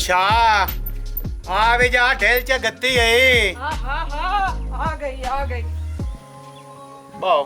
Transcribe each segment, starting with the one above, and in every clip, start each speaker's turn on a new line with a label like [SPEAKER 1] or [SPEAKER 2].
[SPEAKER 1] शाह आ भी जा ढेल च गत्ती है।
[SPEAKER 2] हाँ आ गई
[SPEAKER 1] बहु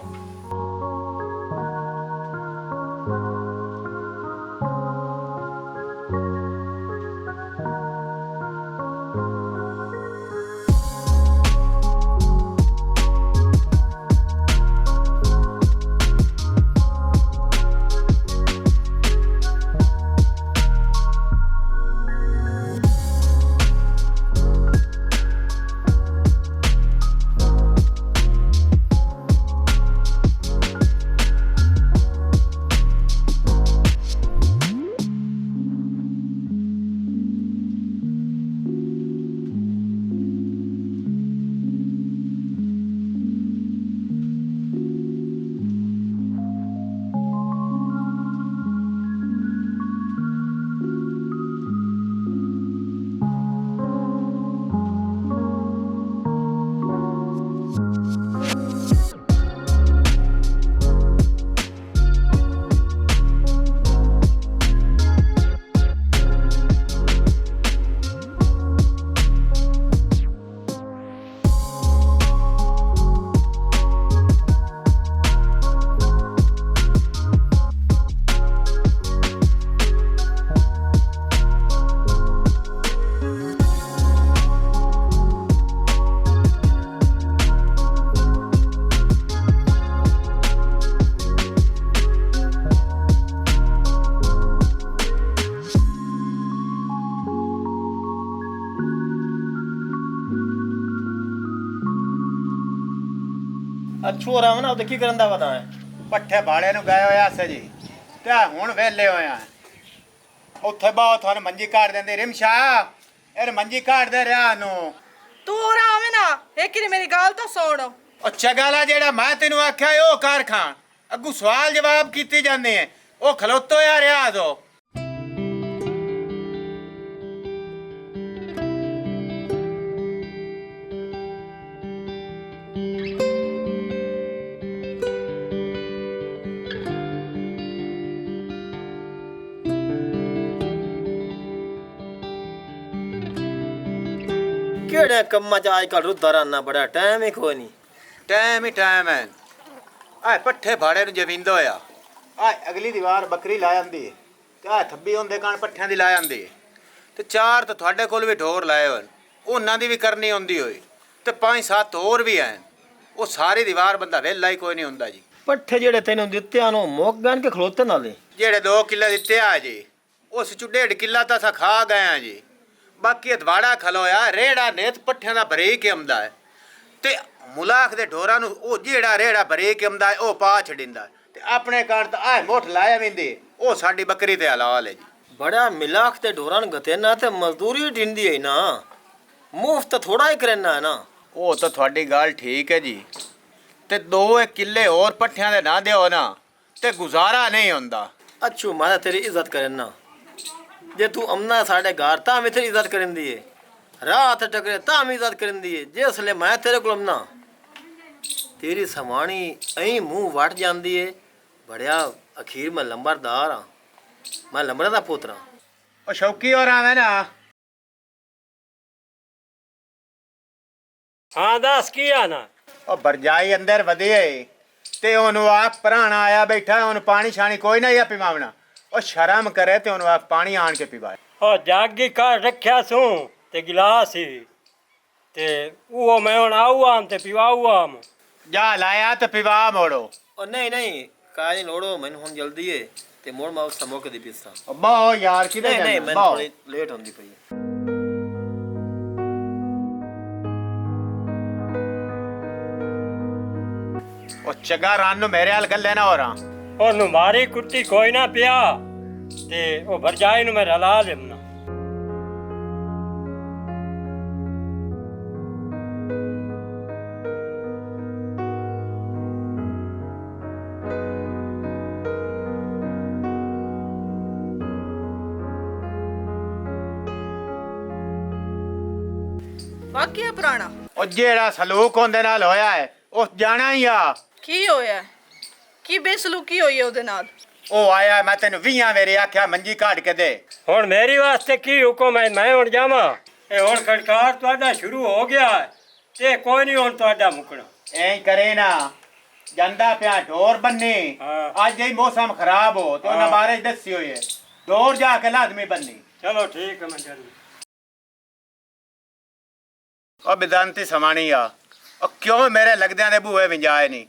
[SPEAKER 3] ਅੱਛੂ ਰਾਮ ਨਾ ਉਹ ਕੀ ਕਰਨ ਦਾ ਪਤਾ ਹੈ
[SPEAKER 1] ਪੱਠੇ ਬਾੜੇ ਨੂੰ ਗਏ ਹੋਇਆ ਸੀ ਜੀ ਤੇ ਹੁਣ ਵੇਲੇ ਹੋਇਆ ਉੱਥੇ ਬਹੁਤ ਤੁਹਾਨੂੰ ਮੰਜੀ ਕਾਟ ਦਿੰਦੇ ਰਿਮਸ਼ਾ ਇਹ ਮੰਜੀ ਕਾਟ ਦੇ ਰਿਆ ਨੂੰ
[SPEAKER 2] ਤੂੰ ਆਵੇਂ ਨਾ ਇੱਕ ਰੀ ਮੇਰੀ ਗੱਲ ਤਾਂ ਸੁਣ।
[SPEAKER 1] ਉਹ ਚਗਾਲਾ ਜਿਹੜਾ ਮੈਂ ਤੈਨੂੰ ਆਖਿਆ ਉਹ ਕਰ ਖਾਂ ਅੱਗੂ ਸਵਾਲ ਜਵਾਬ ਕੀਤੇ ਜਾਂਦੇ ਐ ਉਹ ਖਲੋਤੋ ਆ ਰਿਆ ਦੋ
[SPEAKER 3] ਕਿਹੜੇ ਕੰਮਾਂ 'ਚ ਅੱਜ ਕੱਲ੍ਹ ਰੁੱਦਾ ਰਾਨਾ ਬੜਾ ਟਾਈਮ ਹੀ ਕੋਈ ਨਹੀਂ।
[SPEAKER 1] ਟਾਈਮ ਹੈ ਆ ਪੱਠੇ ਬਾੜੇ ਨੂੰ ਜਵਿੰਦੋ ਆ ਆ ਅਗਲੀ ਦੀਵਾਰ ਬੱਕਰੀ ਲਾ ਜਾਂਦੀ ਹੈ ਤੇ ਆ ਥੱਬੀ ਹੁੰਦੇ ਕਾਣ ਪੱਠਿਆਂ ਦੀ ਲਾ ਜਾਂਦੀ ਹੈ ਤੇ ਚਾਰ ਤਾਂ ਤੁਹਾਡੇ ਕੋਲ ਵੀ ਢੋਰ ਲਾਏ ਹੋਣ ਉਹਨਾਂ ਦੀ ਵੀ ਕਰਨੀ ਹੁੰਦੀ ਹੋਈ ਤੇ 5-7 ਹੋਰ ਵੀ ਐ ਉਹ ਸਾਰੀ ਦੀਵਾਰ ਬੰਦਾ ਵੇਲਾ ਹੀ ਕੋਈ ਨਹੀਂ ਹੁੰਦਾ ਜੀ।
[SPEAKER 3] ਪੱਠੇ ਜਿਹੜੇ ਤੈਨੂੰ ਦਿੱਤਿਆਂ ਨੂੰ ਮੁੱਕ ਗਏ ਕਿ ਖਲੋਤੇ ਨਾਲੇ
[SPEAKER 1] ਜਿਹੜੇ 2 ਕਿੱਲੇ ਦਿੱਤੇ ਆ ਜੀ ਉਸ ਚ 1.5 ਕਿੱਲਾ ਤਾਂ ਅਸਾਂ ਖਾ ਗਏ ਆ ਜੀ ਬਾਕੀ ਅਦਵਾੜਾ ਖਲੋਇਆ ਰੇੜਾ ਨੇਤ ਪੱਠਿਆਂ ਦਾ ਬਰੀਕ ਆਉਂਦਾ ਹੈ ਤੇ ਮੁਲਾਖ ਦੇ ਢੋਰਾਂ ਨੂੰ ਉਹ ਜਿਹੜਾ ਰੇੜਾ ਬਰੀਕ ਆਉਂਦਾ ਹੈ ਉਹ ਪਾ ਛੜਿੰਦਾ ਤੇ ਆਪਣੇ ਘਰ ਤਾਂ ਆਹ ਮੁੱਠ ਲਾਇਆ ਵਿੰਦੇ ਉਹ ਸਾਡੀ ਬੱਕਰੀ ਤੇ ਹਲਾਲ ਹੈ ਜੀ।
[SPEAKER 3] ਬੜਾ ਮਿਲਾਖ ਤੇ ਢੋਰਾਂ ਨੂੰ ਗਤੇ ਨਾ ਤੇ ਮਜ਼ਦੂਰੀ ਢਿੰਦੀ ਹੈ ਨਾ ਮੁਫਤ ਥੋੜਾ ਹੀ ਕਰਨਾ ਹੈ ਨਾ।
[SPEAKER 1] ਉਹ ਤਾਂ ਤੁਹਾਡੀ ਗੱਲ ਠੀਕ ਹੈ ਜੀ ਤੇ 2 ਕਿੱਲੇ ਹੋਰ ਪੱਠਿਆਂ ਦੇ ਨਾ ਦਿਓ ਨਾ ਤੇ ਗੁਜ਼ਾਰਾ ਨਹੀਂ ਹੁੰਦਾ।
[SPEAKER 3] ਅੱਛੂ ਮੈਂ ਤੇਰੀ ਇੱਜ਼ਤ ਕਰਨਾ ਜੇ ਤੂੰ ਅਮਨਾ ਸਾਡੇ ਘਰ ਤਾਂ ਵੀ ਤੇਰੀ ਇੱਜ਼ਤ ਕਰਨ ਦੀ ਏ ਰਾਤ ਟਕਰੇ ਤਾਂ ਵੀ ਇੱਜ਼ਤ ਕਰਨ ਦੀ ਏ ਜਿਸ ਲਈ ਮੈਂ ਤੇਰੇ ਕੋਲ ਅਮਨਾ ਤੇਰੀ ਸਮਾਣੀ ਐਂ ਮੂੰਹ ਵਟ ਜਾਂਦੀ ਏ ਬੜਿਆ ਅਖੀਰ ਮੈਂ ਲੰਬਰਦਾਰ ਹਾਂ ਮੈਂ ਲੰਬੜਾ ਦਾ ਪੁੱਤਰ ਹਾਂ।
[SPEAKER 1] ਉਹ ਸ਼ੌਕੀ ਹੋਰ ਆਵੇਂ ਨਾ
[SPEAKER 4] ਹਾਂ ਦੱਸ ਕੀ ਆਣਾ
[SPEAKER 1] ਉਹ ਬਰਜਾਈ ਅੰਦਰ ਵਧੇ ਤੇ ਉਹਨੂੰ ਆਪ ਭਰਾਣਾ ਆਇਆ ਬੈਠਾ ਉਹਨੂੰ ਪਾਣੀ ਛਾਣੀ ਕੋਈ ਨਾ ਪਿਵਾਵਣਾ ਉਹ ਸ਼ਰਮ ਕਰੇ ਤੇ ਉਹਨੂੰ ਆਪ ਪਾਣੀ ਆਣ ਕੇ ਪਿਵਾਏ।
[SPEAKER 4] ਉਹ ਜਾਗੀ ਕਰ ਰੱਖਿਆ ਸੂ ਤੇ ਗਿਲਾਸ ਹੀ ਤੇ ਉਹ ਮੈਂ ਹੁਣ ਆਊ ਆਮ ਤੇ ਪਿਵਾਊ ਆਮ
[SPEAKER 1] ਜਾ ਲਾਇਆ ਤੇ ਪਿਵਾ ਮੋੜੋ।
[SPEAKER 3] ਉਹ ਨਹੀਂ ਕਾਜ ਲੋੜੋ ਮੈਨੂੰ ਹੁਣ ਜਲਦੀ ਏ ਤੇ ਮੋੜ ਮੈਂ ਉਸ ਸਮੋਕੇ ਦੀ ਪੀਸਾਂ।
[SPEAKER 1] ਬਹੁ ਯਾਰ ਕਿਤੇ
[SPEAKER 3] ਨਹੀਂ ਮੈਨੂੰ ਥੋੜੀ ਲੇਟ ਹੁੰਦੀ ਪਈ ਹੈ।
[SPEAKER 1] ਉਹ ਚੰਗਾ ਰਨ ਨੂੰ ਮੇਰੇ ਹਾਲ ਗੱਲੇ ਨਾ ਹੋ ਰਾਂ
[SPEAKER 4] ਉਹਨੂੰ ਮਾਰੀ ਕੁੱਟੀ ਕੋਈ ਨਾ ਪਿਆ ਤੇ ਉਹ ਭਰਜਾਈ ਨੂੰ ਮੈਂ ਰਲਾ ਦੇਣਾ।
[SPEAKER 2] ਵਾਕਿਆ ਪੁਰਾਣਾ
[SPEAKER 1] ਉਹ ਜਿਹੜਾ ਸਲੂਕ ਉਹਦੇ ਨਾਲ ਹੋਇਆ ਹੈ ਉਹ ਜਾਣਾ ਹੀ ਆ।
[SPEAKER 2] ਕੀ ਹੋਇਆ? ਕੀ ਬੇਸਲੂਕੀ ਹੋਈ ਹੈ ਉਹਦੇ ਨਾਲ?
[SPEAKER 1] ਉਹ ਆਇਆ ਮੈਂ ਤੈਨੂੰ 20 ਵੇਰੇ ਆਖਿਆ ਮੰਜੀ ਕਾਢ ਕੇ ਦੇ।
[SPEAKER 4] ਹੁਣ ਮੇਰੀ ਵਾਸਤੇ ਕੀ ਹੁਕਮ ਹੈ? ਮੈਂ ਹੁਣ ਜਾਵਾਂ? ਇਹ ਹੁਣ ਖੜਕਾਰ ਤੁਹਾਡਾ ਸ਼ੁਰੂ ਹੋ ਗਿਆ ਹੈ ਤੇ ਕੋਈ ਨਹੀਂ ਹੁਣ ਤੁਹਾਡਾ ਮੁੱਕਣਾ।
[SPEAKER 1] ਐਂ ਕਰੇ ਨਾ, ਜਾਂਦਾ ਪਿਆ ਢੋਰ ਬੰਨੀ।
[SPEAKER 4] ਹਾਂ।
[SPEAKER 1] ਅੱਜ ਹੀ ਮੌਸਮ ਖਰਾਬ ਹੋ ਤੇ ਉਹਨਾਂ
[SPEAKER 4] ਹਾਂ।
[SPEAKER 1] ਬਾਰੇ ਦੱਸੀ ਹੋਈ ਹੈ, ਢੋਰ ਜਾ ਕੇ ਲਾਜ਼ਮੀ ਬੰਨੀ।
[SPEAKER 4] ਚਲੋ ਠੀਕ ਹੈ ਮੈਂ ਚੱਲ।
[SPEAKER 1] ਉਹ ਬਿਦਾਂਤੀ ਸਮਾਣੀ ਆ, ਉਹ ਕਿਉਂ ਮੇਰੇ ਲੱਗਦਿਆਂ ਦੇ ਬੂਹੇ ਵਿੰਜਾਏ ਨਹੀਂ?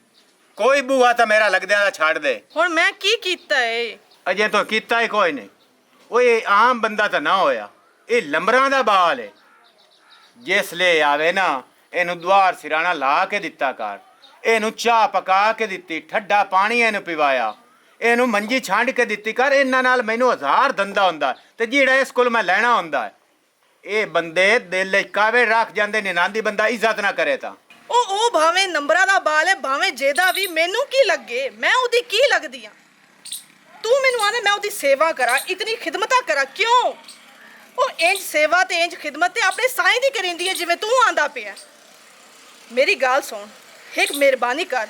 [SPEAKER 1] ਕੋਈ ਬੂਹਾ ਤਾਂ ਮੇਰਾ ਲੱਗਦਿਆਂ ਦਾ ਛੱਡ ਦੇ।
[SPEAKER 2] ਹੁਣ ਮੈਂ ਕੀ ਕੀਤਾ ਏ?
[SPEAKER 1] ਅਜੇ ਤਾਂ ਕੀਤਾ ਹੀ ਕੋਈ ਨਹੀਂ। ਉਹ ਇਹ ਆਮ ਬੰਦਾ ਤਾਂ ਨਾ ਹੋਇਆ, ਇਹ ਲੰਬਰਾਂ ਦਾ ਬਾਲ ਹੈ। ਜਿਸ ਲਈ ਆਵੇ ਨਾ, ਇਹਨੂੰ ਦੁਆਰ ਸਿਰਾਣਾ ਲਾ ਕੇ ਦਿੱਤਾ ਕਰ, ਇਹਨੂੰ ਚਾਹ ਪਕਾ ਕੇ ਦਿੱਤੀ, ਠੱਡਾ ਪਾਣੀ ਇਹਨੂੰ ਪਿਵਾਇਆ, ਇਹਨੂੰ ਮੰਜੀ ਛਾਂਡ ਕੇ ਦਿੱਤੀ ਕਰ। ਇਹਨਾਂ ਨਾਲ ਮੈਨੂੰ 1000 ਧੰਦਾ ਹੁੰਦਾ ਤੇ ਜਿਹੜਾ ਇਸ ਕੋਲ ਮੈਂ ਲੈਣਾ ਹੁੰਦਾ ਹੈ। ਇਹ ਬੰਦੇ ਦਿਲ ਵਿੱਚ ਕਾਵੇ ਰੱਖ ਜਾਂਦੇ ਨੇ, ਨਾਂਦੀ ਬੰਦਾ ਇੱਜ਼ਤ ਨਾ ਕਰੇ ਤਾਂ।
[SPEAKER 2] ਉਹ ਭਾਵੇਂ ਨੰਬਰਾਂ ਦਾ ਬਾਲ ਹੈ, ਭਾਵੇਂ ਜਿਹਦਾ ਵੀ, ਮੈਨੂੰ ਕੀ ਲੱਗੇ? ਮੈਂ ਉਹਦੀ ਕੀ ਲੱਗਦੀ ਆ? ਤੂੰ ਮੈਨੂੰ ਆਨੇ ਮੈਂ ਉਹਦੀ ਸੇਵਾ ਕਰਾਂ, ਇਤਨੀ ਖਿਦਮਤਾਂ ਕਰਾਂ? ਕਿਉਂ? ਉਹ ਇੰਜ ਸੇਵਾ ਤੇ ਇੰਜ ਖਿਦਮਤ ਤੇ ਆਪਣੇ ਸਾਈਂ ਦੀ ਕਰਿੰਦੀ ਹੈ ਜਿਵੇਂ ਤੂੰ ਆਂਦਾ ਪਿਆ। ਮੇਰੀ ਗੱਲ ਸੁਣ, ਇੱਕ ਮਿਹਰਬਾਨੀ ਕਰ,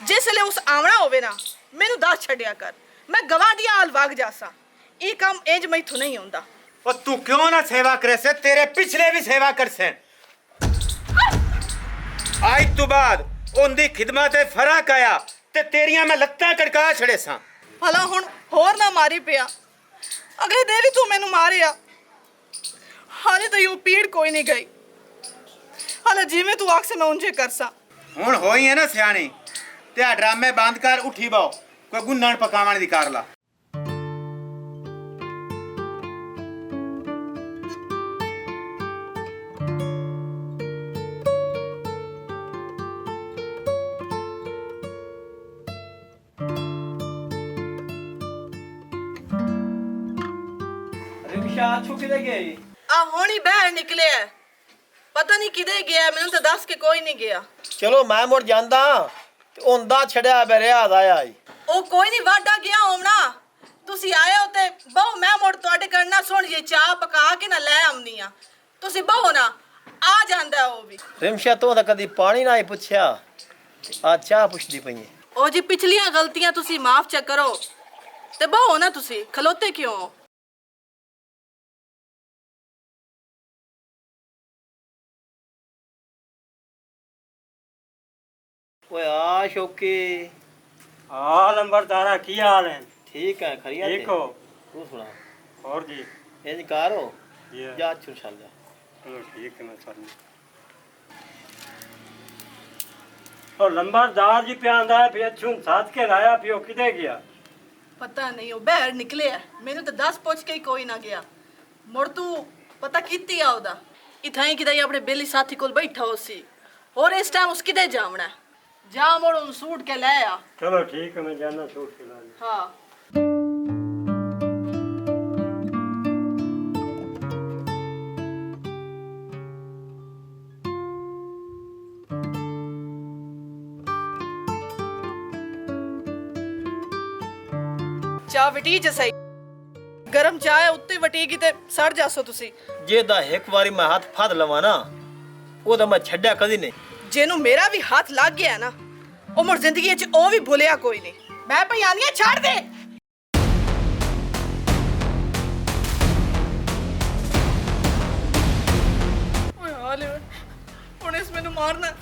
[SPEAKER 2] ਜਿਸ ਵੇਲੇ ਉਸ ਆਵਣਾ ਹੋਵੇ ਨਾ, ਮੈਨੂੰ ਦੱਸ ਛੱਡਿਆ ਕਰ, ਮੈਂ ਗਵਾਂਢੀਆਂ ਹਾਲ ਵਗ ਜਾਸਾਂ। ਇਹ ਕੰਮ ਇੰਜ ਮੈਥੋਂ ਨਹੀਂ ਹੁੰਦਾ।
[SPEAKER 1] ਉਹ ਤੂੰ ਕਿਉਂ ਨਾ ਸੇਵਾ ਕਰੇ ਸੇ? ਤੇਰੇ ਪਿਛਲੇ ਵੀ ਸੇਵਾ ਕਰ ਸੇ। ਅੱਜ ਤੋਂ ਬਾਅਦ ਉਹਦੀ ਖਿਦਮਤ ਤੇ ਫਰਕ ਆਇਆ ਤੇ ਤੇਰੀਆਂ ਮੈਂ ਲੱਤਾਂ ਕੜਕਾ ਛੜੇ ਸਾਂ।
[SPEAKER 2] ਭਲਾ ਹੁਣ ਹੋਰ ਨਾ ਮਾਰੀ ਪਿਆ, ਅਗਲੇ ਦਿਨ ਵੀ ਤੂੰ ਮੈਨੂੰ ਮਾਰਿਆ। ਹਾਲੇ ਤਾਂ ਇਹ ਪੀੜ ਕੋਈ ਨਹੀਂ ਗਈ। ਹਾਲੇ ਜਿਵੇਂ ਤੂੰ ਆਖ ਸੇ ਮੈਂ ਉਂਝੇ ਕਰਸਾਂ।
[SPEAKER 1] ਹੁਣ ਹੋਈ ਹੈ ਨਾ ਸਿਆਣੀ, ਤੇ ਆ ਡਰਾਮੇ ਬੰਦ ਕਰ, ਉੱਠੀ ਬਾਓ, ਕੋਈ ਗੁੰਨਣ ਪਕਾਵਣ ਦੀ ਕਰ ਲਾ।
[SPEAKER 3] ਰਿਕਸ਼ਾ ਛੁੱਟ ਕਿਤੇ ਗਈ?
[SPEAKER 2] ਆ ਹੁਣ ਹੀ ਬਾਹਰ ਨਿਕਲਿਆ, ਪਤਾ ਨਹੀਂ ਕਿਦੇ ਗਿਆ, ਮੈਨੂੰ ਤਾਂ ਦੱਸ ਕੇ ਕੋਈ ਨਹੀਂ ਗਿਆ।
[SPEAKER 3] ਚਲੋ ਮੈਂ ਮੁੜ ਜਾਂਦਾ ਤੇ ਉਹਦਾ ਛੜਿਆ ਬਰਿਆ ਆਇਆ ਈ।
[SPEAKER 2] ਉਹ ਕੋਈ ਨਹੀਂ ਵਾਡਾ ਗਿਆ ਹੋਣਾ। ਤੁਸੀਂ ਆਏ ਹੋ ਤੇ ਬਹੁ, ਮੈਂ ਮੁੜ ਤੁਹਾਡੇ ਕਰਨਾ ਸੁਣ ਜੇ ਚਾਹ ਪਕਾ ਕੇ ਨਾ ਲੈ ਆਉਂਦੀ ਆ। ਤੁਸੀਂ ਬਹੁ ਨਾ, ਆ ਜਾਂਦਾ ਉਹ ਵੀ।
[SPEAKER 3] ਰਿਮਸ਼ਾ ਤੋਂ ਤਾਂ ਕਦੀ ਪਾਣੀ ਨਾ ਹੀ ਪੁੱਛਿਆ, ਆ ਚਾਹ ਪੁੱਛਦੀ ਪਈ ਏ।
[SPEAKER 2] ਉਹ ਜੀ ਪਿਛਲੀਆਂ ਗਲਤੀਆਂ ਤੁਸੀਂ ਮਾਫ ਚ ਕਰੋ ਤੇ ਬਹੁ ਨਾ, ਤੁਸੀਂ ਖਲੋਤੇ ਕਿਉਂ ਹੋ?
[SPEAKER 3] ਓਏ ਆ ਸ਼ੌਕੀ,
[SPEAKER 4] ਆ ਲੰਬਰਦਾਰਾ ਕੀ ਹਾਲ ਹੈ?
[SPEAKER 3] ਠੀਕ ਹੈ ਖਰੀਆ
[SPEAKER 4] ਠੀਕ ਹੋ?
[SPEAKER 3] ਤੂੰ ਸੁਣਾ।
[SPEAKER 4] ਹੋਰ ਜੀ?
[SPEAKER 3] ਇੰਜ ਕਰੋ,
[SPEAKER 4] ਇਹ
[SPEAKER 3] ਜਾ ਛੁਰ ਛਲ ਜਾ।
[SPEAKER 4] ਚਲੋ ਠੀਕ ਹੈ ਮੈਂ ਚੱਲ। ਉਹ ਲੰਬਰਦਾਰ ਜੀ ਪਿਆਂਦਾ ਫਿਰ ਛੁੰ ਸਾਥ ਕੇ ਲਾਇਆ, ਪਿਓ ਕਿਤੇ ਗਿਆ?
[SPEAKER 2] ਪਤਾ ਨਹੀਂ, ਉਹ ਬਾਹਰ ਨਿਕਲਿਆ, ਮੈਨੂੰ ਤਾਂ ਦੱਸ ਪੁੱਛ ਕੇ ਹੀ ਕੋਈ ਨਾ ਗਿਆ। ਮੁੜ ਤੂੰ ਪਤਾ ਕੀਤੀ ਆ ਉਹਦਾ? ਇਥਾਂ ਹੀ ਕਿਤੇ ਆਪਣੇ ਬੇਲੀ ਸਾਥੀ ਕੋਲ ਬੈਠਾ ਹੋ ਸੀ। ਹੋਰ ਇਸ ਟਾਈਮ ਉਸ ਕਿਤੇ ਜਾਵਣਾ? ਜਾ ਮੁੜ ਉਹਨੂੰ ਸੂਟ ਕੇ ਲੈ ਆ।
[SPEAKER 4] ਚਲੋ ਠੀਕ ਹੈ ਮੈਂ ਜਾਣਾ ਸੂਟ ਕੇ ਲਾਉਣ।
[SPEAKER 2] ਹਾਂ। ਚਾਹ ਵਟੀ ਜਸਈ, ਗਰਮ ਚਾਹ ਹੈ, ਉੱਤੇ ਵਟੀਗੀ ਤੇ ਸੜ ਜਾਸੋ ਤੁਸੀਂ।
[SPEAKER 3] ਜੇ ਦਾ ਇੱਕ ਵਾਰੀ ਮੈਂ ਹੱਥ ਫੜ ਲਵਾਂ ਨਾ, ਉਹਦਾ ਮੈਂ ਛੱਡਿਆ ਕਦੀ ਨਹੀਂ।
[SPEAKER 2] ਜਿਹਨੂੰ ਮੇਰਾ ਵੀ ਹੱਥ ਲੱਗ ਗਿਆ ਨਾ, ਉਹ ਮੁੜ ਜ਼ਿੰਦਗੀ 'ਚ ਉਹ ਵੀ ਭੁੱਲਿਆ ਕੋਈ ਨਹੀਂ। ਮੈਂ ਭਈਆਨੀਆਂ ਛੱਡ ਦੇ। ਓਏ ਹਾਲੇ ਹੁਣ ਇਸ ਮੈਨੂੰ ਮਾਰਨਾ।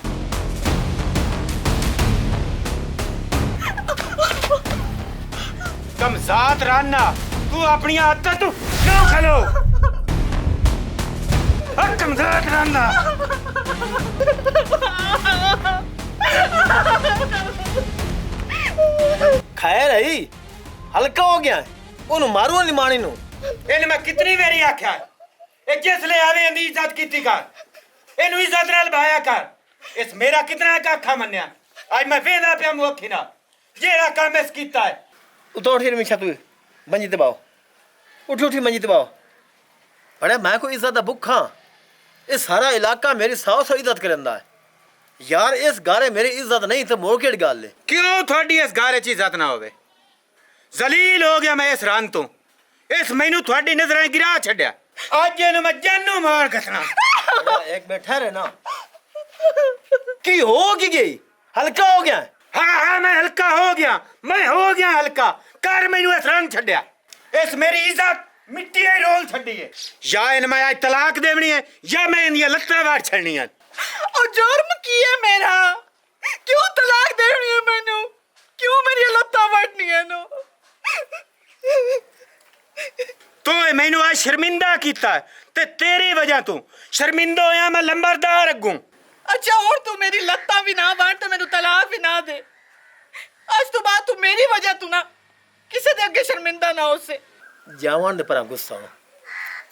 [SPEAKER 1] ਕਮਜ਼ਾਤ ਰਾਨਾ, ਤੂੰ ਆਪਣੀਆਂ ਆਦਤਾਂ ਤੂੰ ਕਿਉਂ ਖਲੋ? ਕਮਜ਼ਾਤ ਰਾਨਾ,
[SPEAKER 3] ਖੈਰ ਹੈ ਹਲਕਾ ਹੋ ਗਿਆ, ਉਹਨੂੰ ਮਾਰੂ ਨਹੀਂ ਮਾਣੀ ਨੂੰ।
[SPEAKER 1] ਇਹਨੂੰ ਮੈਂ ਕਿਤਨੀ ਵਾਰੀ ਆਖਿਆ, ਇਹ ਜਿਸ ਲਈ ਆਵੇ ਇਹਦੀ ਇੱਜ਼ਤ ਕੀਤੀ ਕਰ, ਇਹਨੂੰ ਇੱਜ਼ਤ ਨਾਲ ਬਾਇਆ ਕਰ। ਇਸ ਮੇਰਾ ਕਿਤਨਾ ਕਾਖਾ ਮੰਨਿਆ, ਅੱਜ ਮੈਂ ਵੇਖਦਾ ਪਿਆ ਮੂੰਹ ਅੱਖੀ ਨਾਲ ਜਿਹੜਾ ਕੰਮ ਇਸ ਕੀਤਾ ਹੈ।
[SPEAKER 3] ਉਤੋਂ ਉੱਠੀ ਰਮੀਸ਼ਾ, ਤੂੰ ਮੰਜੀ ਤੇ ਬਾਓ, ਉੱਠੀ ਉੱਠੀ ਮੰਜੀ ਤੇ ਬਾਓ। ਬੜਾ ਮੈਂ ਕੋਈ ਇੱਜ਼ਤ ਦਾ ਭੁੱਖਾਂ? ਇਹ ਸਾਰਾ ਇਲਾਕਾ ਮੇਰੀ 100 ਇੱਜ਼ਤ ਕਰਦਾ ਹੈ ਯਾਰ। ਇਸ ਗਾਰੇ ਮੇਰੀ ਇੱਜ਼ਤ ਨਹੀਂ ਤੇ ਮੋੜ ਕਿਹੜੀ ਗੱਲ ਹੈ?
[SPEAKER 1] ਕਿਉਂ ਤੁਹਾਡੀ ਇਸ ਗਾਰੇ 'ਚ ਇੱਜ਼ਤ ਨਾ ਹੋਵੇ? ਜ਼ਲੀਲ ਹੋ ਗਿਆ ਮੈਂ ਇਸ ਰਨ ਤੋਂ, ਇਸ ਮੈਨੂੰ ਤੁਹਾਡੀ ਨਜ਼ਰਾਂ ਗਿਰਾ ਛੱਡਿਆ। ਅੱਜ ਇਹਨੂੰ ਮੈਂ ਜਾਨੋਂ ਮਾਰ ਘਸਣਾ।
[SPEAKER 3] ਇੱਕ ਬੈਠਾ ਰਹਿ ਨਾ, ਕੀ ਹੋ ਗਈ? ਹਲਕਾ ਹੋ ਗਿਆ?
[SPEAKER 1] हाँ हाँ मैं हल्का हो गया, मैं हो गया हल्का। ਕਰ ਮੈਨੂੰ ਇਸ ਰੰਗ ਛੱਡਿਆ ਇਸ ਮੇਰੀ ਇੱਜ਼ਤ ਮਿੱਟੀ ਹੀ ਰੋਲ ਛੱਡੀ ਹੈ ਜਾਂ ਇਹਨ ਮੈਂ ਅੱਜ ਤਲਾਕ ਦੇਵਣੀ ਹੈ ਜਾਂ ਮੈਂ ਇਹਦੀਆਂ ਲੱਤਾਂ ਵਾੜ ਛੱਡਣੀਆਂ
[SPEAKER 2] ਉਹ ਜੁਰਮ ਕੀ ਹੈ ਮੇਰਾ? ਕਿਉਂ ਤਲਾਕ ਦੇਣੀ ਹੈ ਮੈਨੂੰ? ਕਿਉਂ ਮੇਰੀਆਂ ਲੱਤਾਂ ਵੱਢਣੀਆਂ ਨੂੰ?
[SPEAKER 1] ਤੂੰ ਮੈਨੂੰ ਆ ਸ਼ਰਮਿੰਦਾ ਕੀਤਾ ਤੇ ਤੇਰੀ ਵਜ੍ਹਾ ਤੋਂ ਸ਼ਰਮਿੰਦਾ ਹੋਇਆ ਮੈਂ ਲੰਬਰਦਾਰ ਅੱਗੋਂ
[SPEAKER 2] ਅੱਛਾ ਹੁਣ ਤੂੰ ਮੇਰੀ ਲੱਤਾਂ ਵੀ ਨਾ ਵੱਢ ਤੇ ਮੈਨੂੰ ਤਲਾਕ ਵੀ ਨਾ ਦੇ। ਅੱਜ ਤੋਂ ਬਾਅਦ ਤੂੰ ਮੇਰੀ ਵਜ੍ਹਾ ਤੋਂ ਨਾ ਕਿਸੇ ਦੇ ਅੱਗੇ ਸ਼ਰਮਿੰਦਾ ਨਾ ਹੋਸੇ।
[SPEAKER 3] ਜਾਵਾਂ ਦੇ ਪਰ ਗੁੱਸਾ ਨਾ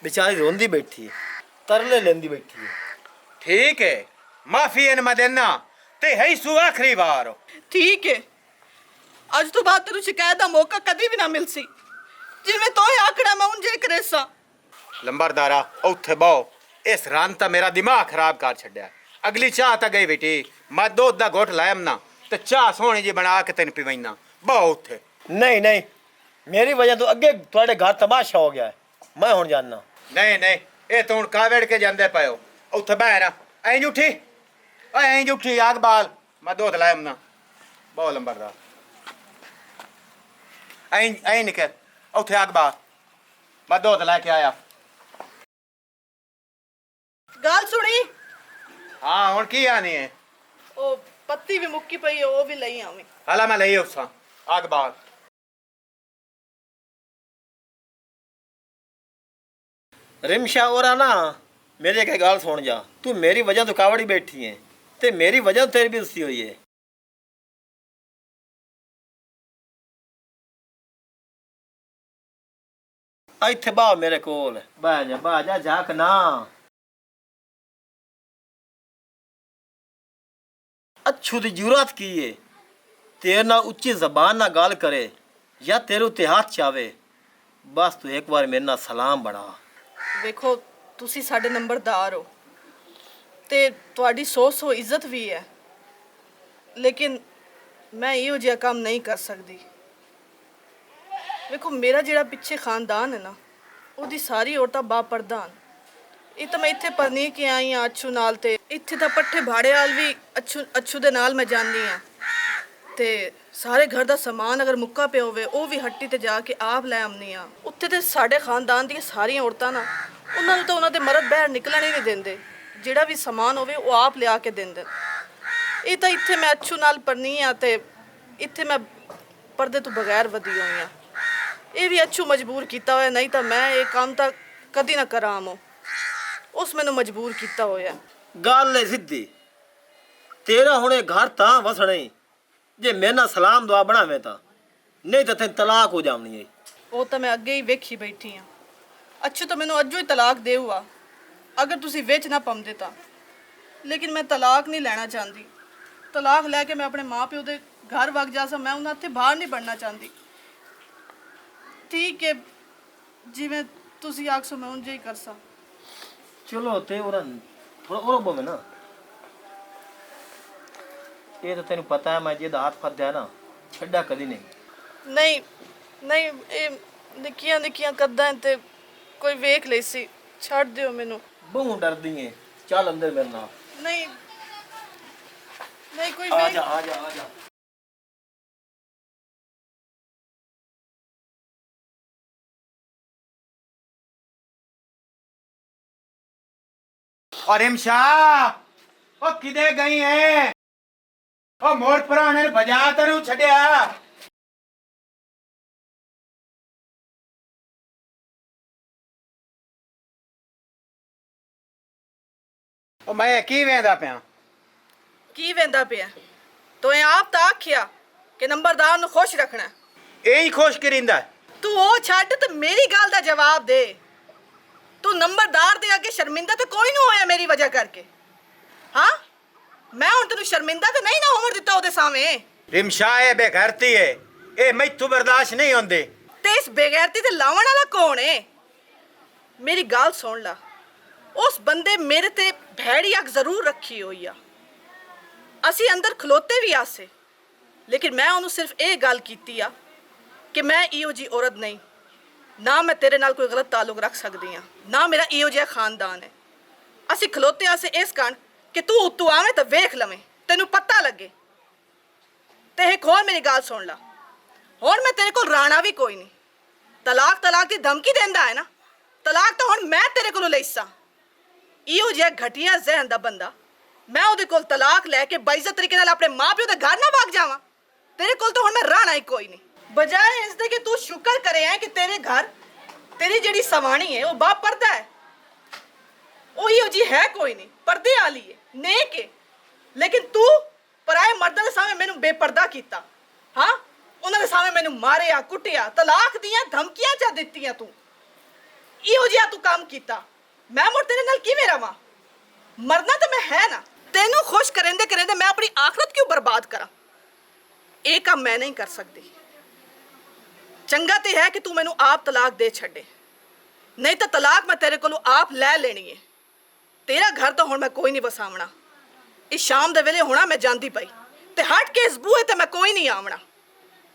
[SPEAKER 3] बेचारी रोंदी बैठी है तरले लेंदी बैठी है
[SPEAKER 1] ठीक है माफी इन मैं देना ते है सु आखिरी बार
[SPEAKER 2] ਠੀਕ ਹੈ ਅੱਜ ਤੋਂ ਬਾਅਦ ਤੈਨੂੰ ਸ਼ਿਕਾਇਤ ਦਾ ਮੌਕਾ ਕਦੀ ਵੀ ਨਾ ਮਿਲ ਸੀ ਜਿਵੇਂ ਤੋਏ ਆਕੜਾ ਮੈਂ ਉਂਝੇ ਕਰੇਸਾਂ
[SPEAKER 1] ਲੰਬਰਦਾਰਾ ਉੱਥੇ ਬਹੁ ਇਸ ਰਾਂ ਤਾਂ ਮੇਰਾ ਦਿਮਾਗ ਖਰਾਬ ਕਰ ਛੱਡਿਆ ਅਗਲੀ ਚਾਹ ਤਾਂ ਗਈ ਬੇਟੀ ਮੈਂ ਦੁੱਧ ਦਾ ਘੁੱਟ ਲਾਇਮ ਨਾ ਤੇ ਚਾਹ ਸੋਹਣੀ ਜੀ ਬਣਾ ਕੇ ਤੈਨੂੰ ਪਿਵੈਨਾ ਬਹੁ ਉੱਥੇ
[SPEAKER 3] नहीं नहीं मेरी वजह तो अगे थोड़े घर तमाशा हो गया है मैं हुण जानना
[SPEAKER 1] ਨਹੀਂ ਨਹੀਂ ਇਹ ਤਾਂ ਹੁਣ ਕਾਵੇੜ ਕੇ ਜਾਂਦੇ ਪਇਓ ਉੱਥੇ ਬਹਿ ਰਾ ਐਂ ਜੁੱਠੀ ਓਏ ਐਂ ਜੁੱਠੀ ਆਗ ਬਾਲ ਮੈਂ ਦੁੱਧ ਲਾਇਮ ਨਾ ਬਹੁ ਲੰਬਰਦਾਰ ਐਂ ਨਿਕਲ ਉੱਥੇ ਆਗ ਬਾਲ ਮੈਂ ਦੁੱਧ ਲੈ ਕੇ ਆਇਆ
[SPEAKER 2] ਗੱਲ ਸੁਣੀ
[SPEAKER 1] ਹਾਂ ਹੁਣ ਕੀ ਆਣੀ ਹੈ
[SPEAKER 2] ਉਹ ਪੱਤੀ ਵੀ ਮੁੱਕੀ ਪਈ ਹੈ, ਉਹ ਵੀ ਲਈ ਆਵੇਂ
[SPEAKER 1] ਹਾਲਾ ਮੈਂ ਲਈ ਉਸਾਂ ਆਗ ਬਾਲ
[SPEAKER 3] रिमशा और ना मेरी एक गाल सुन जा तू मेरी वजह तो कावड़ी बैठी है ते मेरी वजह तो तेरी भी उसी हुई है इत्थे बा मेरे कोल बह जा झाक ना अच्छू दी जरूरत की है तेरे ना उच्ची जबान ना गाल करे या तेरे उत्ते हाथ चावे बस तू एक बार मेरे ना सलाम बना
[SPEAKER 2] ਵੇਖੋ ਤੁਸੀਂ ਸਾਡੇ ਨੰਬਰਦਾਰ ਹੋ ਤੇ ਤੁਹਾਡੀ ਸੌ ਇੱਜ਼ਤ ਵੀ ਹੈ ਲੇਕਿਨ ਮੈਂ ਇਹੋ ਜਿਹਾ ਕੰਮ ਨਹੀਂ ਕਰ ਸਕਦੀ ਵੇਖੋ ਮੇਰਾ ਜਿਹੜਾ ਪਿੱਛੇ ਖਾਨਦਾਨ ਹੈ ਨਾ ਉਹਦੀ ਸਾਰੀ ਔਰਤਾਂ ਬਾਪਰਦਾਨ ਇਹ ਤਾਂ ਮੈਂ ਇੱਥੇ ਪਰਨੀ ਕੇ ਆਈ ਆ ਅੱਛੂ ਨਾਲ ਤੇ ਇੱਥੇ ਤਾਂ ਪੱਠੇ ਭਾੜੇ ਵਾਲ ਵੀ ਅੱਛੂ ਦੇ ਨਾਲ ਮੈਂ ਜਾਂਦੀ ਆ ਤੇ ਸਾਰੇ ਘਰ ਦਾ ਸਮਾਨ ਅਗਰ ਮੁੱਕਾ ਪਿਆ ਹੋਵੇ ਉਹ ਵੀ ਹੱਟੀ ਤੇ ਜਾ ਕੇ ਆਪ ਲੈ ਆਉਂਦੀ ਆ ਉੱਥੇ ਤੇ ਸਾਡੇ ਖਾਨਦਾਨ ਦੀਆਂ ਸਾਰੀਆਂ ਔਰਤਾਂ ਨਾ ਉਹਨਾਂ ਨੂੰ ਤਾਂ ਉਹਨਾਂ ਦੇ ਮਰਦ ਬਾਹਰ ਨਿਕਲਣ ਹੀ ਨਹੀਂ ਦਿੰਦੇ ਜਿਹੜਾ ਵੀ ਸਮਾਨ ਹੋਵੇ ਉਹ ਆਪ ਲਿਆ ਕੇ ਦਿੰਦੇ ਇਹ ਤਾਂ ਇੱਥੇ ਮੈਂ ਅੱਛੂ ਨਾਲ ਪਰਨੀ ਆ ਤੇ ਇੱਥੇ ਮੈਂ ਪਰਦੇ ਤੋਂ ਬਗੈਰ ਵਧੀ ਹੋਈ ਆ ਇਹ ਵੀ ਅੱਛੂ ਮਜਬੂਰ ਕੀਤਾ ਹੋਇਆ ਨਹੀਂ ਤਾਂ ਮੈਂ ਇਹ ਕੰਮ ਤਾਂ ਕਦੀ ਨਾ ਕਰਾਂਮੋ ਉਸ ਮੈਨੂੰ ਮਜਬੂਰ ਕੀਤਾ ਹੋਇਆ
[SPEAKER 3] ਗੱਲ ਹੈ ਸਿੱਧੀ ਤੇਰਾ ਹੁਣੇ ਘਰ ਤਾਂ ਵਸਣਾ ਹੀ ਜੇ ਮੇਰੇ ਨਾਲ ਸਲਾਮ ਦੁਆ ਬਣਾਵੇਂ ਤਾਂ ਨਹੀਂ ਤਾਂ ਤੈਨੂੰ ਤਲਾਕ ਹੋ ਜਾਵਣੀ ਹੈ
[SPEAKER 2] ਉਹ ਤਾਂ ਮੈਂ ਅੱਗੇ ਹੀ ਵੇਖੀ ਬੈਠੀ ਆ ਅੱਛਾ ਤਾਂ ਮੈਨੂੰ ਅੱਜੋ ਹੀ ਤਲਾਕ ਦੇਊਗਾ ਅਗਰ ਤੁਸੀਂ ਵਿੱਚ ਨਾ ਪਾਉਂਦੇ ਤਾਂ ਲੇਕਿਨ ਮੈਂ ਤਲਾਕ ਨਹੀਂ ਲੈਣਾ ਚਾਹੁੰਦੀ ਤਲਾਕ ਲੈ ਕੇ ਮੈਂ ਆਪਣੇ ਮਾਪਿਓ ਦੇ ਘਰ ਵਗ ਜਾ ਸਾਂ ਮੈਂ ਉਹਨਾਂ ਇੱਥੇ ਬਾਹਰ ਨਹੀਂ ਪੜਨਾ ਚਾਹੁੰਦੀ ਠੀਕ ਹੈ ਜਿਵੇਂ ਤੁਸੀਂ ਆਖੋ ਮੈਂ ਉਂਝ ਹੀ ਕਰ ਸਾਂ
[SPEAKER 3] ਚਲੋ ਤੇ ਉਹਨਾਂ ਥੋੜਾ ਹੋਰ ਬੋਵੇ ਨਾ ਇਹ ਤਾਂ ਤੈਨੂੰ ਪਤਾ ਹੈ ਮੈਂ ਜਿਹਦਾ ਹੱਥ ਫੱਦਿਆ ਨਾ ਛੱਡਾ ਕਦੀ ਨਹੀਂ
[SPEAKER 2] ਨਹੀਂ ਇਹ ਨਿੱਕੀਆਂ ਨਿੱਕੀਆਂ ਕੱਦਾਂ ਤੇ ਕੋਈ ਵੇਖ ਲਈ ਸੀ ਛੱਡ ਦਿਓ ਮੈਨੂੰ
[SPEAKER 3] ਬਹੁਤ ਡਰਦੀ ਏ ਚੱਲ ਅੰਦਰ ਮੇਰੇ ਨਾਲ
[SPEAKER 2] ਨਹੀਂ ਕੋਈ
[SPEAKER 3] ਆ
[SPEAKER 2] ਵੇਖ
[SPEAKER 3] ਜਾ
[SPEAKER 1] और हिमशा ओ किदे गई है ओ मोर पुराने ने बजा तनु छड़या ओ मैं की वेंदा पिया
[SPEAKER 2] ਕੀ ਵੇਂਦਾ ਪਿਆ ਤੂੰ ਆਪ ਤਾਂ ਆਖਿਆ ਕਿ ਨੰਬਰਦਾਰ ਨੂੰ ਖੁਸ਼ ਰੱਖਣਾ
[SPEAKER 1] ए ही खुश करिंदा
[SPEAKER 2] ਤੂੰ ਉਹ ਛੱਡ ਤੇ ਮੇਰੀ ਗੱਲ ਦਾ ਜਵਾਬ ਦੇ ਤੂੰ ਨੰਬਰਦਾਰ ਦੇ ਅੱਗੇ ਸ਼ਰਮਿੰਦਾ ਤੇ ਕੋਈ ਨਹੀਂ ਹੋਇਆ ਮੇਰੀ ਵਜ੍ਹਾ ਕਰਕੇ ਹਾਂ ਮੈਂ ਹੁਣ ਤੈਨੂੰ ਸ਼ਰਮਿੰਦਾ ਤੇ ਨਹੀਂ ਨਾ ਹੋਣ ਦਿੱਤਾ ਉਹਦੇ ਸਾਹਮਣੇ
[SPEAKER 1] रिमशा ए बेगैरती है ए मैथू बर्दाश्त नहीं होंदे
[SPEAKER 2] ਤੇ ਇਸ ਬੇਗੈਰਤੀ ਤੇ ਲਾਵਣ ਵਾਲਾ ਕੌਣ ਹੈ ਮੇਰੀ ਗੱਲ ਸੁਣ ਲਾ ਉਸ ਬੰਦੇ ਮੇਰੇ ਤੇ ਭੈੜੀ ਅੱਖ ਜ਼ਰੂਰ ਰੱਖੀ ਹੋਈ ਆ ਅਸੀਂ ਅੰਦਰ ਖਲੋਤੇ ਵੀ ਆਸੇ ਲੇਕਿਨ ਮੈਂ ਉਹਨੂੰ ਸਿਰਫ ਇਹ ਗੱਲ ਕੀਤੀ ਆ ਕਿ ਮੈਂ ਇਹੋ ਜੀ ਔਰਤ ਨਹੀਂ ਨਾ ਮੈਂ ਤੇਰੇ ਨਾਲ ਕੋਈ ਗਲਤ ਤਾਲੁਕ ਰੱਖ ਸਕਦੀ ਆ ਨਾ ਮੇਰਾ ਇਹੋ ਜਿਹਾ ਖਾਨਦਾਨ ਹੈ ਅਸੀਂ ਖਲੋਤੇ ਆਸੇ ਇਸ ਕਾਰਨ ਕਿ ਤੂੰ ਉੱਤੋਂ ਆਵੇਂ ਤਾਂ ਵੇਖ ਲਵੇਂ ਤੈਨੂੰ ਪਤਾ ਲੱਗੇ ਤੇ ਇੱਕ ਹੋਰ ਮੇਰੀ ਗੱਲ ਸੁਣ ਲਾ ਹੁਣ ਮੈਂ ਤੇਰੇ ਕੋਲ ਰਾਣਾ ਵੀ ਕੋਈ ਨਹੀਂ। ਤਲਾਕ ਦੀ ਧਮਕੀ ਦਿੰਦਾ ਹੈ ਨਾ, ਤਲਾਕ ਤਾਂ ਹੁਣ ਮੈਂ ਤੇਰੇ ਕੋਲੋਂ ਲਈਸਾਂ। ਇਹੋ ਜਿਹਾ ਘਟੀਆ ਜ਼ਹਿਨ ਦਾ ਬੰਦਾ, ਮੈਂ ਉਹਦੇ ਕੋਲ ਤਲਾਕ ਲੈ ਕੇ ਬਾਈਜ਼ਤ ਤਰੀਕੇ ਨਾਲ ਆਪਣੇ ਮਾਂ-ਪਿਓ ਦੇ ਘਰ ਨਾ ਭਾਗ ਜਾਵਾਂ। ਤੇਰੇ ਕੋਲ ਤਾਂ ਹੁਣ ਮੈਂ ਰਾਣਾ ਹੀ ਕੋਈ ਨਹੀਂ। ਬਜਾਏ ਇਸ ਦੇ ਕਿ ਤੂੰ ਸ਼ੁਕਰ ਕਰੇ ਹੈ ਕਿ ਤੇਰੇ ਘਰ ਤੇਰੀ ਜਿਹੜੀ ਸਵਾਣੀ ਹੈ ਉਹ ਬਾਪ ਪਰਦਾ ਹੈ, ਉਹ ਇਹੋ ਜੀ ਹੈ ਕੋਈ ਨਹੀਂ, ਪਰਦੇ ਵਾਲੀ ਹੈ, ਨੇਕ ਹੈ। ਲੇਕਿਨ ਤੂੰ ਪਰਾਏ ਮਰਦਾਂ ਦੇ ਸਾਹਮਣੇ ਮੈਨੂੰ ਬੇਪਰਦਾ ਕੀਤਾ। ਹਾਂ, ਉਹਨਾਂ ਦੇ ਸਾਹਮਣੇ ਮੈਨੂੰ ਮਾਰਿਆ, ਕੁੱਟਿਆ, ਤਲਾਕ ਦੀਆਂ ਧਮਕੀਆਂ ਚਾ ਦਿੱਤੀਆਂ। ਤੂੰ ਇਹੋ ਜਿਹਾ ਤੂੰ ਕੰਮ ਕੀਤਾ, ਮੈਂ ਮੁੜ ਤੇਰੇ ਨਾਲ ਕਿਵੇਂ ਰਵਾਂ? ਮਰਨਾ ਤਾਂ ਮੈਂ ਹੈ ਨਾ। ਤੈਨੂੰ ਖੁਸ਼ ਕਰੇਂਦੇ ਮੈਂ ਆਪਣੀ ਆਖਰਤ ਕਿਉਂ ਬਰਬਾਦ ਕਰਾਂ? ਇਹ ਕੰਮ ਮੈਂ ਨਹੀਂ ਕਰ ਸਕਦੀ। ਚੰਗਾ ਤੇ ਹੈ ਕਿ ਤੂੰ ਮੈਨੂੰ ਆਪ ਤਲਾਕ ਦੇ ਛੱਡੇ, ਨਹੀਂ ਤਾਂ ਤਲਾਕ ਮੈਂ ਤੇਰੇ ਕੋਲੋਂ ਆਪ ਲੈ ਲੈਣੀ ਹੈ। ਤੇਰਾ ਘਰ ਤਾਂ ਹੁਣ ਮੈਂ ਕੋਈ ਨਹੀਂ ਵਸਾਵਣਾ। ਇਸ ਸ਼ਾਮ ਦੇ ਵੇਲੇ ਹੋਣਾ ਮੈਂ ਜਾਂਦੀ ਪਈ ਤੇ ਹਟ ਕੇ ਇਸ ਬੂਹੇ ਤੇ ਮੈਂ ਕੋਈ ਨਹੀਂ ਆਵਣਾ।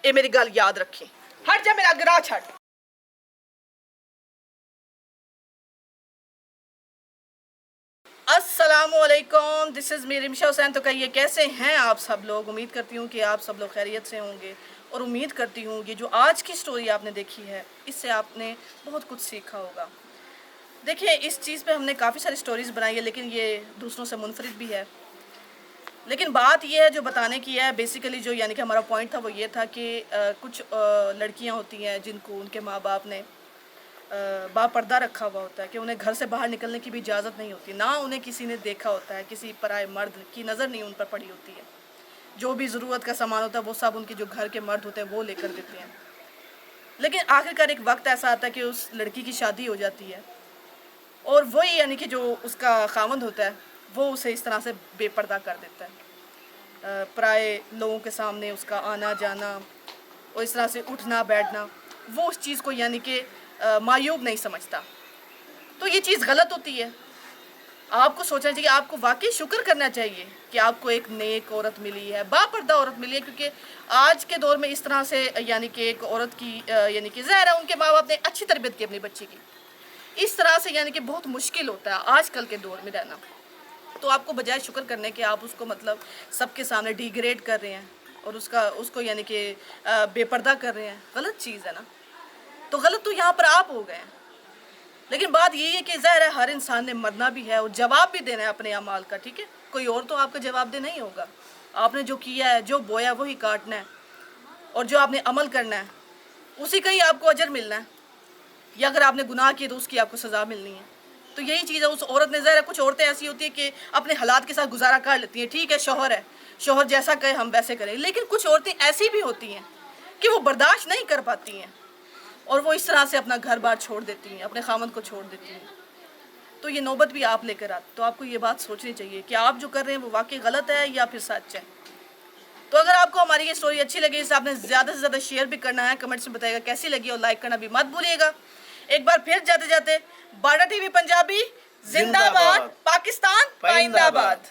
[SPEAKER 2] ਇਹ ਮੇਰੀ ਗੱਲ ਯਾਦ ਰੱਖੀ। ਹਟ ਜਾ, ਮੇਰਾ ਗਰਾਹ ਛੱਡ। अस्सलामुअलैकुम, this is me Rimsha Hussain. तो कहिए कैसे हैं आप सब लोग? उम्मीद करती हूँ कि आप सब लोग खैरियत से होंगे और उम्मीद करती हूँ कि जो आज की स्टोरी आपने देखी है इससे आपने बहुत कुछ सीखा होगा। देखिए, इस चीज़ पे हमने काफ़ी सारी स्टोरीज़ बनाई है, लेकिन ये दूसरों से मुनफरिद भी है। लेकिन बात ये है जो बताने की है, बेसिकली जो यानी कि हमारा पॉइंट था वो ये था कि कुछ लड़कियाँ होती हैं जिनको उनके माँ बाप ने बापर्दा रखा हुआ होता है कि उन्हें घर से बाहर निकलने की भी इजाज़त नहीं होती, ना उन्हें किसी ने देखा होता है, किसी पराए मर्द की नज़र नहीं उन पर पड़ी होती है। जो भी ज़रूरत का सामान होता है वो सब उनके जो घर के मर्द होते हैं वो लेकर देते हैं। लेकिन आखिरकार एक वक्त ऐसा आता है कि उस लड़की की शादी हो जाती है और वही यानी कि जो उसका खामंद होता है वो उसे इस तरह से बेपर्दा कर देता है। पराए लोगों के सामने उसका आना जाना और इस तरह से उठना बैठना, वो उस चीज़ को यानी कि मायूब नहीं समझता। तो ये चीज़ गलत होती है। आपको सोचना चाहिए, आपको वाकई शुक्र करना चाहिए कि आपको एक नेक औरत मिली है, बापर्दा औरत मिली है। क्योंकि आज के दौर में इस तरह से यानी कि एक औरत की यानी कि ज़ाहिर है उनके माँ बाप ने अच्छी तरबियत की अपनी बच्ची की, इस तरह से यानी कि बहुत मुश्किल होता है आजकल के दौर में रहना। तो आपको बजाय शुक्र करने के आप उसको मतलब सबके सामने डिग्रेड कर रहे हैं और उसको यानी कि बेपर्दा कर रहे हैं। गलत चीज़ है ना। तो गलत तो यहाँ पर आप हो गए हैं। लेकिन बात यही है कि ज़ाहिर है हर इंसान ने मरना भी है और जवाब भी देना है अपने अमाल का, ठीक है। कोई और तो आपका जवाब दे नहीं होगा। आपने जो किया है, जो बोया वही काटना है और जो आपने अमल करना है उसी का ही आपको अजर मिलना है, या अगर आपने गुनाह किए तो उसकी आपको सज़ा मिलनी है। तो यही चीज़ है उस औरत ने। ज़ाहिर है कुछ औरतें ऐसी होती है कि अपने हालात के साथ गुजारा कर लेती हैं, ठीक है, शौहर है, शौहर जैसा कहे हम वैसे करें। लेकिन कुछ औरतें ऐसी भी होती हैं कि वो बर्दाश्त नहीं कर पाती हैं और वो इस तरह से अपना घर बार छोड़ देती हैं, अपने खामद को छोड़ देती हैं। तो ये नौबत भी आप लेकर आते। तो आपको ये बात सोचनी चाहिए कि आप जो कर रहे हैं वो वाकई गलत है या फिर सच है। तो अगर आपको हमारी ये स्टोरी अच्छी लगी, इसे आपने ज़्यादा से ज़्यादा शेयर भी करना है, कमेंट्स में बताइएगा कैसी लगी और लाइक करना भी मत भूलिएगा। एक बार फिर जाते जाते बाडा टीवी पंजाबी जिंदाबाद, पाकिस्तान पाइंदाबाद।